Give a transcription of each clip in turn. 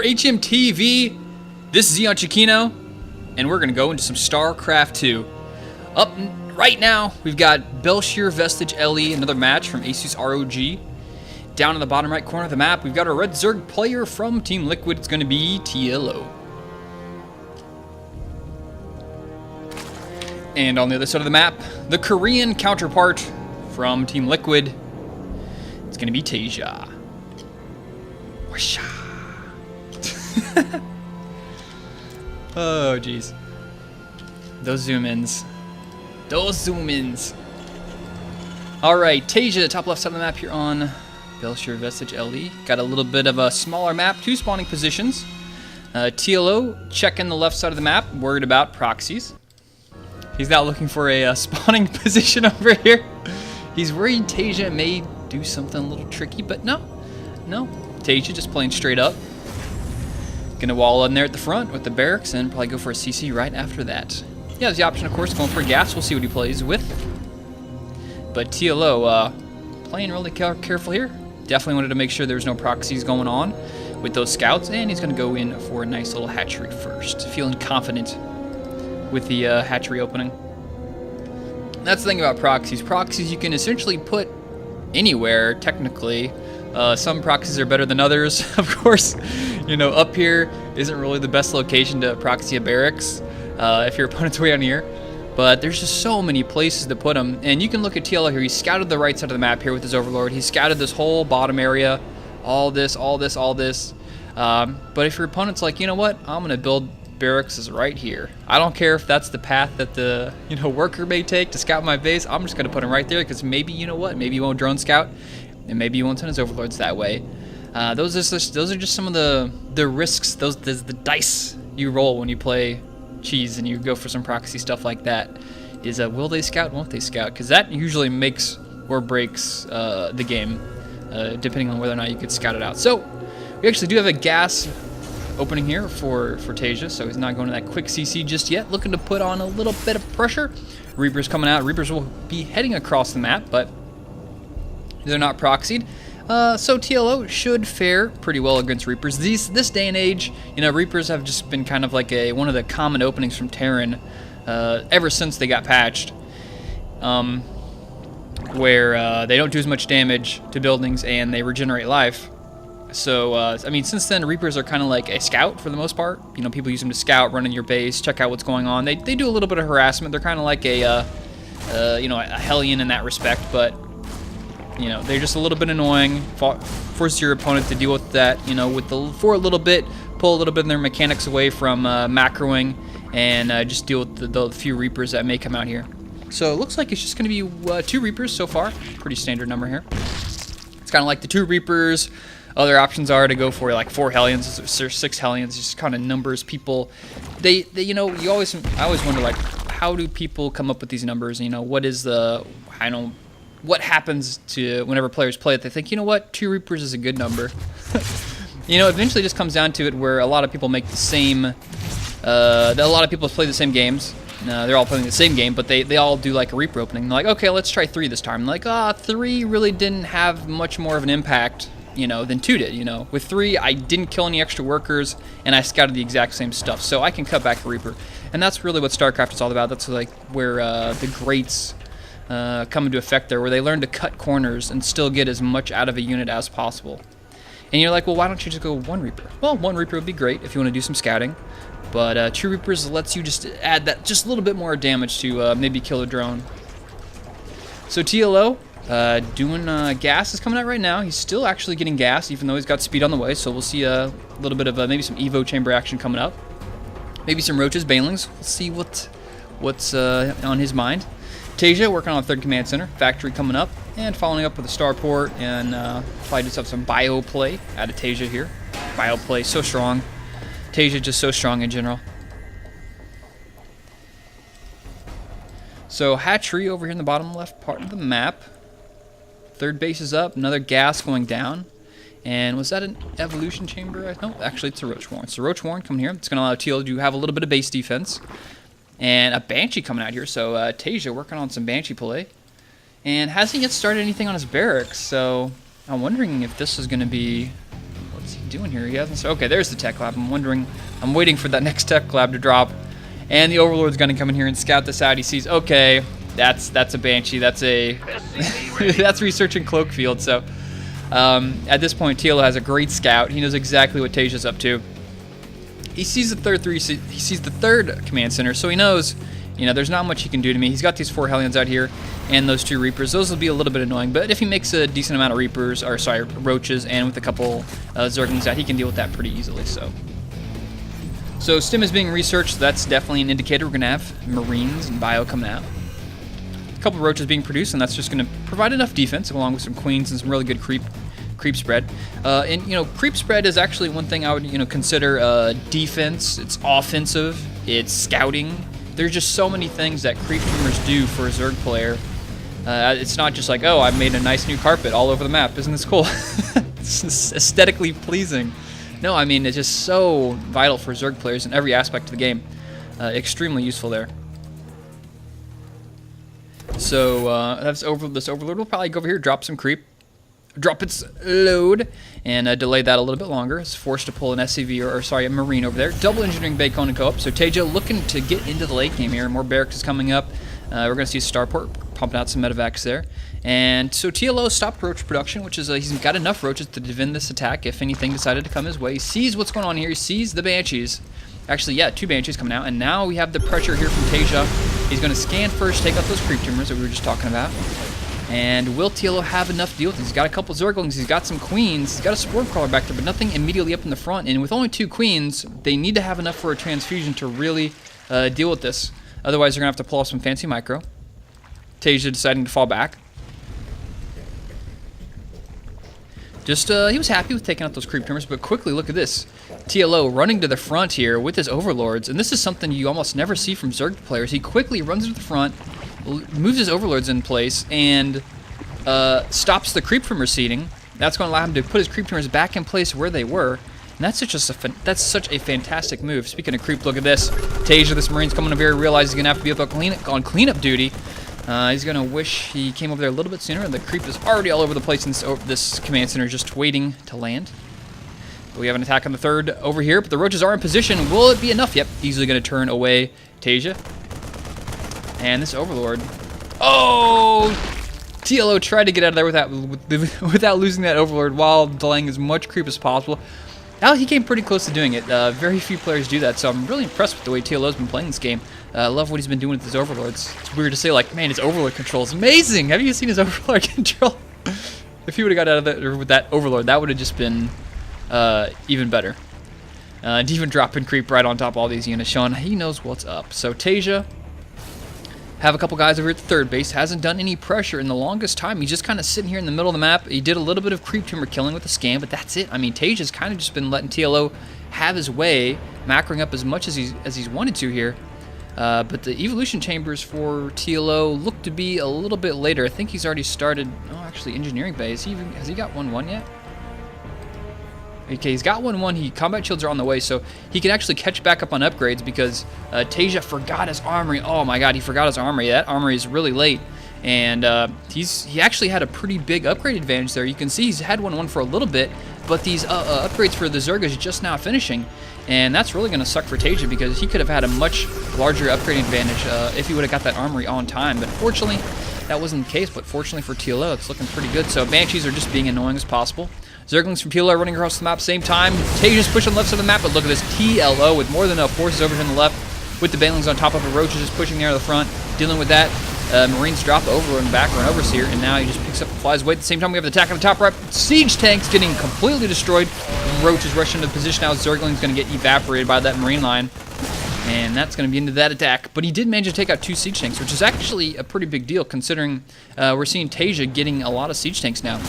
HMTV. This is Eon Chiquino, and we're gonna go into some StarCraft 2. Up right now, we've got Belshir Vestige LE, another match from Asus ROG. Down in the bottom right corner of the map, we've got a Red Zerg player from Team Liquid. It's gonna be TLO. And on the other side of the map, the Korean counterpart from Team Liquid. It's gonna be Taeja. Oh, jeez. Those zoom-ins. Alright, Taeja, top left side of the map here on Belshir Vestige LE. Got a little bit of a smaller map, 2 spawning positions. TLO, checking the left side of the map, worried about proxies. He's not looking for a spawning position over here. He's worried Taeja may do something a little tricky, but no. Taeja just playing straight up. Gonna wall in there at the front with the barracks and probably go for a CC right after that. He has the option, of course, going for gas. We'll see what he plays with. But TLO playing really careful here. Definitely wanted to make sure there's no proxies going on with those scouts, and he's gonna go in for a nice little hatchery first. Feeling confident with the hatchery opening. That's the thing about proxies. Proxies you can essentially put anywhere, technically. Some proxies are better than others, of course. You know, up here isn't really the best location to proxy a barracks if your opponent's way on here. But there's just so many places to put them. And you can look at TLO here. He scouted the right side of the map here with his Overlord. He scouted this whole bottom area. All this. But if your opponent's like, you know what? I'm going to build barracks is right here. I don't care if that's the path that the worker may take to scout my base. I'm just going to put him right there because maybe, you know what? Maybe you won't drone scout. And maybe you won't send his overlords that way. Those are just some of the risks. Those the dice you roll when you play cheese and you go for some proxy stuff like that. Is will they scout? Won't they scout? Because that usually makes or breaks the game, depending on whether or not you get scouted out. So we actually do have a gas opening here for Taeja, so he's not going to that quick CC just yet. Looking to put on a little bit of pressure. Reapers coming out. Reapers will be heading across the map, but they're not proxied. So TLO should fare pretty well against Reapers. This day and age, Reapers have just been kind of like one of the common openings from Terran ever since they got patched, where they don't do as much damage to buildings and they regenerate life. So, I mean, since then, Reapers are kind of like a scout for the most part. People use them to scout, run in your base, check out what's going on. They do a little bit of harassment. They're kind of like a Hellion in that respect, but they're just a little bit annoying. Force your opponent to deal with that, for a little bit, pull a little bit of their mechanics away from macroing, and just deal with the few Reapers that may come out here. So it looks like it's just going to be 2 Reapers so far. Pretty standard number here. It's kind of like the 2 Reapers. Other options are to go for like 4 Hellions or 6 Hellions. Just kind of numbers people. I always wonder, like, how do people come up with these numbers? What happens to whenever players play it? They think, 2 Reapers is a good number. Eventually just comes down to it where a lot of people make the same. A lot of people play the same games. They're all playing the same game, but they all do like a Reaper opening. They're like, okay, let's try 3 this time. Like, 3 really didn't have much more of an impact, than 2 did. With 3, I didn't kill any extra workers, and I scouted the exact same stuff, so I can cut back a Reaper. And that's really what StarCraft is all about. That's like where the greats come into effect there, where they learn to cut corners and still get as much out of a unit as possible. And you're like, well, why don't you just go 1 Reaper? Well, 1 Reaper would be great if you want to do some scouting, but 2 Reapers lets you just add that just a little bit more damage to maybe kill a drone. So TLO doing gas is coming out right now. He's still actually getting gas, even though he's got speed on the way, so we'll see a little bit of maybe some Evo chamber action coming up. Maybe some Roaches, Banelings. We'll see what's on his mind. Taeja working on the 3rd command center, factory coming up, and following up with a starport, and probably just have some bio play out of Taeja here. Bio play, so strong. Taeja just so strong in general. So hatchery over here in the bottom left part of the map. 3rd base is up, another gas going down. And was that an evolution chamber? No, actually it's a Roach Warren. So Roach Warren coming here. It's going to allow TL to have a little bit of base defense. And a Banshee coming out here, so Taeja working on some Banshee play. And hasn't yet started anything on his barracks, so I'm wondering if this is going to be... What's he doing here? He hasn't. Okay, there's the tech lab. I'm waiting for that next tech lab to drop. And the Overlord's going to come in here and scout this out. He sees, okay, that's a Banshee. That's that's researching Cloak Field. So at this point, TLO has a great scout. He knows exactly what Taeja's up to. He sees the third command center, so he knows, you know, there's not much he can do to me. He's got these 4 Hellions out here and those 2 Reapers. Those will be a little bit annoying, but if he makes a decent amount of Reapers, or sorry, Roaches, and with a couple Zerglings out, he can deal with that pretty easily. So Stim is being researched. That's definitely an indicator we're going to have Marines and Bio coming out. A couple of Roaches being produced, and that's just going to provide enough defense, along with some Queens and some really good creep spread. And, you know, creep spread is actually one thing I would, you know, consider defense. It's offensive. It's scouting. There's just so many things that creep tumors do for a Zerg player. It's not just like, oh, I made a nice new carpet all over the map. Isn't this cool? It's aesthetically pleasing. No, I mean, it's just so vital for Zerg players in every aspect of the game. Extremely useful there. So this Overlord will probably go over here, drop some creep, drop its load, and delay that a little bit longer. It's forced to pull an SCV, or sorry, a Marine over there. Double Engineering Bacon and Co-op. So Taeja looking to get into the late game here. More barracks is coming up. We're going to see Starport pumping out some medevacs there. And so TLO stopped Roach production, which is he's got enough Roaches to defend this attack if anything decided to come his way. He sees what's going on here. He sees the Banshees. Actually, yeah, 2 Banshees coming out. And now we have the pressure here from Taeja. He's going to scan first, take out those creep tumors that we were just talking about. And will TLO have enough to deal with this? He's got a couple Zerglings, he's got some Queens, he's got a Spore Crawler back there, but nothing immediately up in the front. And with only 2 Queens, they need to have enough for a transfusion to really deal with this. Otherwise, they're going to have to pull off some fancy micro. Taeja deciding to fall back. Just, he was happy with taking out those creep tumors, but quickly, look at this. TLO running to the front here with his Overlords, and this is something you almost never see from Zerg players. He quickly runs to the front, moves his Overlords in place, and stops the creep from receding. That's going to allow him to put his creep tumors back in place where they were. And that's such a fantastic move. Speaking of creep, look at this. Taeja, this Marine's coming over here, realizes he's going to have to be up on cleanup duty. He's going to wish he came over there a little bit sooner. The creep is already all over the place, and this command center is just waiting to land. We have an attack on the third over here, but the Roaches are in position. Will it be enough? Yep, easily going to turn away Taeja. And this Overlord. Oh! TLO tried to get out of there without losing that Overlord while delaying as much creep as possible. Now he came pretty close to doing it. Very few players do that, so I'm really impressed with the way TLO's been playing this game. I love what he's been doing with his Overlords. It's weird to say, like, man, his Overlord control is amazing. Have you seen his Overlord control? If he would have got out of there with that Overlord, that would have just been even better. And even dropping creep right on top of all these units, showing he knows what's up. So Taeja have a couple guys over at the third base. Hasn't done any pressure in the longest time. He's just kind of sitting here in the middle of the map. He did a little bit of creep tumor killing with the scan, but that's it. I mean, Taeja's kind of just been letting TLO have his way, macroing up as much as he's wanted to here. But the evolution chambers for TLO look to be a little bit later. I think he's already started. Oh, actually, engineering bay. Has he got 1-1 yet? Okay, he's got 1-1. Combat shields are on the way, so he can actually catch back up on upgrades because Taeja forgot his armory. Oh my God, he forgot his armory. That armory is really late, and he actually had a pretty big upgrade advantage there. You can see he's had 1-1 for a little bit, but these upgrades for the Zerg is just now finishing, and that's really going to suck for Taeja because he could have had a much larger upgrade advantage if he would have got that armory on time. But fortunately, that wasn't the case. But fortunately for TLO, it's looking pretty good. So Banshees are just being annoying as possible. Zerglings from TLO are running across the map same time. Taeja's pushing on the left side of the map, but look at this TLO with more than enough forces over here on the left with the Banelings on top of it. Roaches just pushing there to the front, dealing with that. Marines drop over and back or Overseer, and now he just picks up and flies away. At the same time, we have the attack on the top right. Siege tanks getting completely destroyed. Roaches rushing into position now. Zergling's going to get evaporated by that Marine line, and that's going to be into that attack. But he did manage to take out 2 siege tanks, which is actually a pretty big deal considering we're seeing Taeja getting a lot of siege tanks now.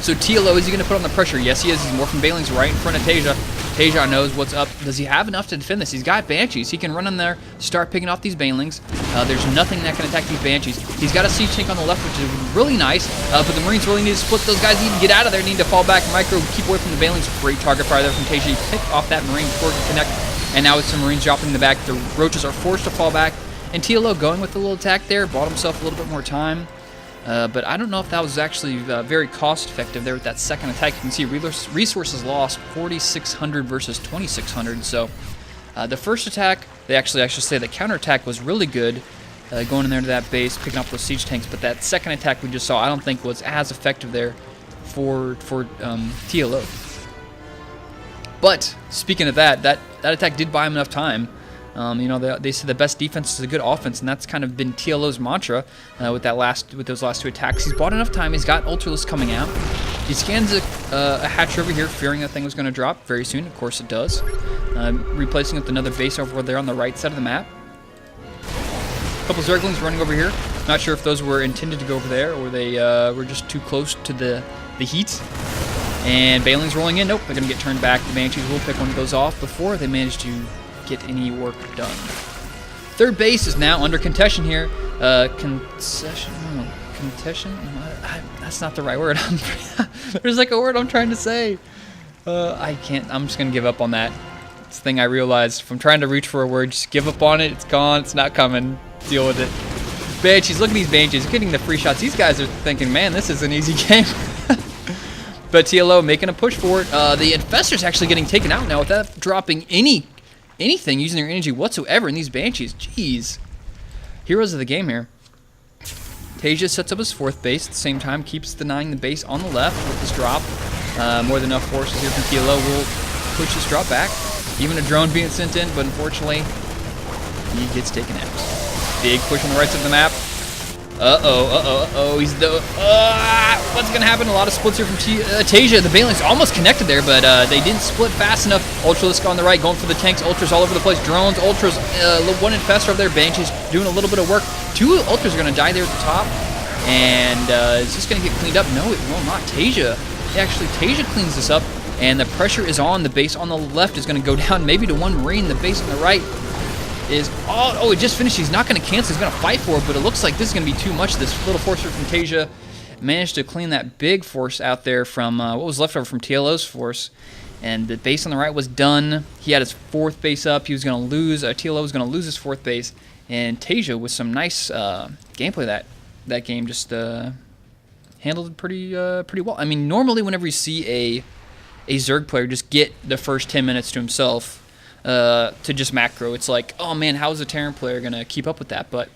So TLO, is he going to put on the pressure? Yes, he is. He's morphing Banelings right in front of Taeja. Taeja knows what's up. Does he have enough to defend this? He's got Banshees. He can run in there, start picking off these Banelings. There's nothing that can attack these Banshees. He's got a siege tank on the left, which is really nice. But the Marines really need to split those guys. Need to get out of there. Need to fall back. Micro, keep away from the Banelings. Great target fire there from Taeja. He picked off that Marine before he could connect. And now with some Marines dropping in the back, the Roaches are forced to fall back. And TLO going with the little attack there, bought himself a little bit more time. But I don't know if that was actually very cost effective there with that second attack. You can see resources lost 4,600 versus 2,600. So the first attack, I should say the counter attack was really good, going in there to that base, picking up those siege tanks. But that second attack we just saw, I don't think was as effective there for TLO. But speaking of that attack did buy him enough time. You know, they say the best defense is a good offense, and that's kind of been TLO's mantra with those last two attacks. He's bought enough time. He's got Ultralisk coming out. He scans a hatch over here, fearing that thing was going to drop very soon. Of course it does. Replacing it with another base over there on the right side of the map. A couple Zerglings running over here. Not sure if those were intended to go over there or they were just too close to the heat. And Bailing's rolling in. Nope, they're going to get turned back. The Banshees will pick one of those off before they manage to get any work done. Third base is now under contention here. Contention? That's not the right word. There's like a word I'm trying to say. I can't. I'm just going to give up on that. It's the thing I realized. If I'm trying to reach for a word, just give up on it. It's gone. It's not coming. Deal with it. Banshees. Look at these Banshees getting the free shots. These guys are thinking, man, this is an easy game. But TLO making a push for it. The Infestor's actually getting taken out now without dropping anything, using their energy whatsoever in these Banshees. Jeez. Heroes of the game here. Taeja sets up his fourth base. At the same time, keeps denying the base on the left with this drop. More than enough forces here from TLO will push this drop back. Even a drone being sent in, but unfortunately, he gets taken out. Big push on the right side of the map. He's the... what's going to happen? A lot of splits here from Taeja. The Bailing's almost connected there, but they didn't split fast enough. Ultralisk on the right, going for the tanks. Ultras all over the place. Drones, Ultras, one Infestor over there. Banshees doing a little bit of work. Two Ultras are going to die there at the top. And is this going to get cleaned up? No, it will not. Taeja. Actually, Taeja cleans this up. And the pressure is on. The base on the left is going to go down maybe to one Marine. The base on the right is it just finished. He's not going to cancel. He's going to fight for it, but it looks like this is going to be too much. This little force from Taeja managed to clean that big force out there from what was left over from TLO's force, and the base on the right was done. He had his fourth base up. He was going to lose. TLO was going to lose his fourth base, and Taeja with some nice gameplay that game just handled it pretty well. I mean, normally whenever you see a Zerg player just get the first 10 minutes to himself. To just macro, it's like, oh man, how is a Terran player gonna keep up with that? But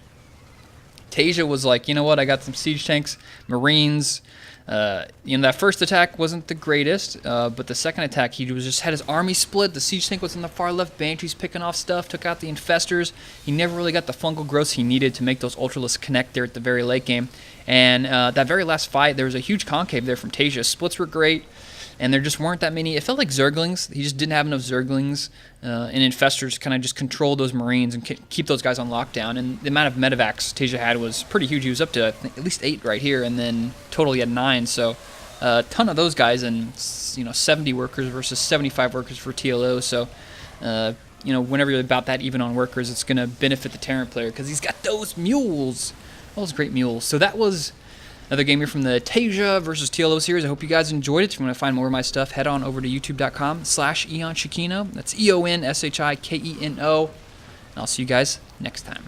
Taeja was like, you know what, I got some siege tanks, Marines. That first attack wasn't the greatest, but the second attack, he just had his army split. The siege tank was in the far left. Banshees picking off stuff, took out the Infestors. He never really got the fungal growths he needed to make those Ultralisks connect there at the very late game. And that very last fight, there was a huge concave there from Taeja. Splits were great. And there just weren't that many. It felt like Zerglings. He just didn't have enough Zerglings and Infestors to kind of just control those Marines and keep those guys on lockdown. And the amount of medevacs Taeja had was pretty huge. He was up to, I think, at least 8 right here, and then total he had 9. So a ton of those guys, and 70 workers versus 75 workers for TLO. So whenever you're about that even on workers, it's going to benefit the Terran player because he's got those mules, those great mules. So that was another game here from the Taeja versus TLO series. I hope you guys enjoyed it. If you want to find more of my stuff, head on over to youtube.com/EonShikino. That's EonShikeno. And I'll see you guys next time.